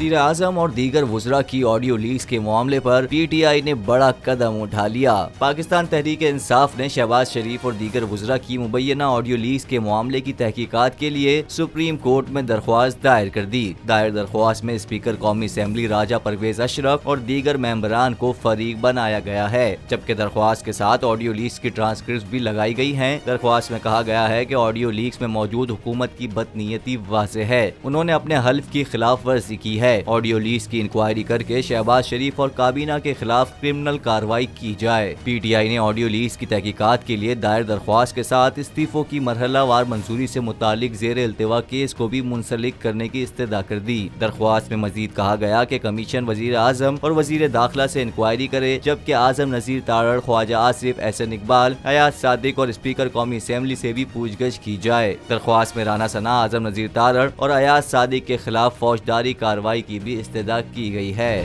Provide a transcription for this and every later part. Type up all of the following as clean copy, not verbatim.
वजीर आजम और दीगर वुज़रा की ऑडियो लीक्स के मामले पर PTI ने बड़ा कदम उठा लिया। पाकिस्तान तहरीक इंसाफ ने शहबाज शरीफ और दीगर वुज़रा की मुबैना ऑडियो लीक्स के मामले की तहकीकात के लिए सुप्रीम कोर्ट में दरख्वास्त दायर कर दी। दायर दरख्वास्त में स्पीकर कौमी असम्बली राजा परवेज अशरफ और दीगर मेंबरान को फरीक बनाया गया है, जबकि दरख्वास्त के साथ ऑडियो लीक्स की ट्रांसक्रिप्ट भी लगाई गई हैं। दरख्वास्त में कहा गया है कि ऑडियो लीक्स में मौजूद हुकूमत की बदनीयती वाज़ेह है, उन्होंने अपने हल्फ की खिलाफ वर्जी की है। ऑडियो लीक्स की इंक्वायरी करके शहबाज शरीफ और काबीना के खिलाफ क्रिमिनल कार्रवाई की जाए। PTI ने ऑडियो लीक्स की तहकीकात के लिए दायर दरख्वास्त के साथ इस्तीफों की मरहलावार मंजूरी से मुतालिक ज़ेर इल्तिवा केस को भी मुंसलिक करने की इस्तदा कर दी। दरख्वास्त में मजीद कहा गया कि कमीशन वजीर आजम और वजीर दाखिला से इंक्वायरी करे, जबकि आजम नजीर तारड़, ख्वाजा आसिफ, एहसन इकबाल, अयाज सादिक और स्पीकर कौमी असम्बली से भी पूछगछ की जाए। दरख्वास्त में राना सना, आजम नजीर तारड़ और अयाज सादिक के खिलाफ फौजदारी कार्रवाई की भी इस्तदा की गई है।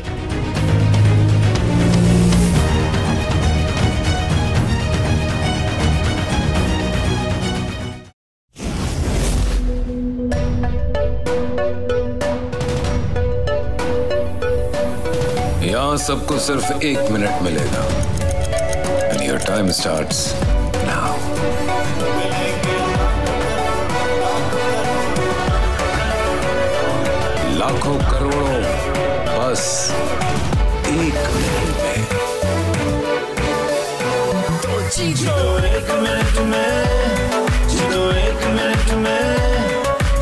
यहाँ सबको सिर्फ 1 मिनट मिलेगा। And your time starts now. लाखों करोड़ों बस 1 मिनट में। तो जीतो 1 मिनट में, जीतो 1 मिनट में,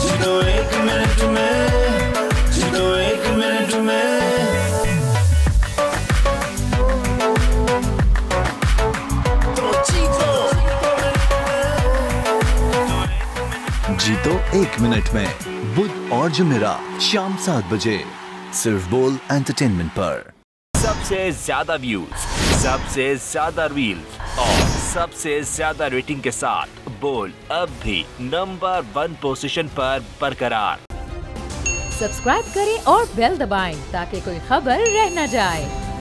जीतो 1 मिनट में, जीतो 1 मिनट में। जीतो 1 मिनट में, बुध और जुमेरात शाम 7 बजे सिर्फ बोल एंटरटेनमेंट पर। सबसे ज्यादा व्यूज, सबसे ज्यादा रील्स और सबसे ज्यादा रेटिंग के साथ बोल अब भी नंबर 1 पोजीशन पर बरकरार। सब्सक्राइब करें और बेल दबाएं ताकि कोई खबर रह न जाए।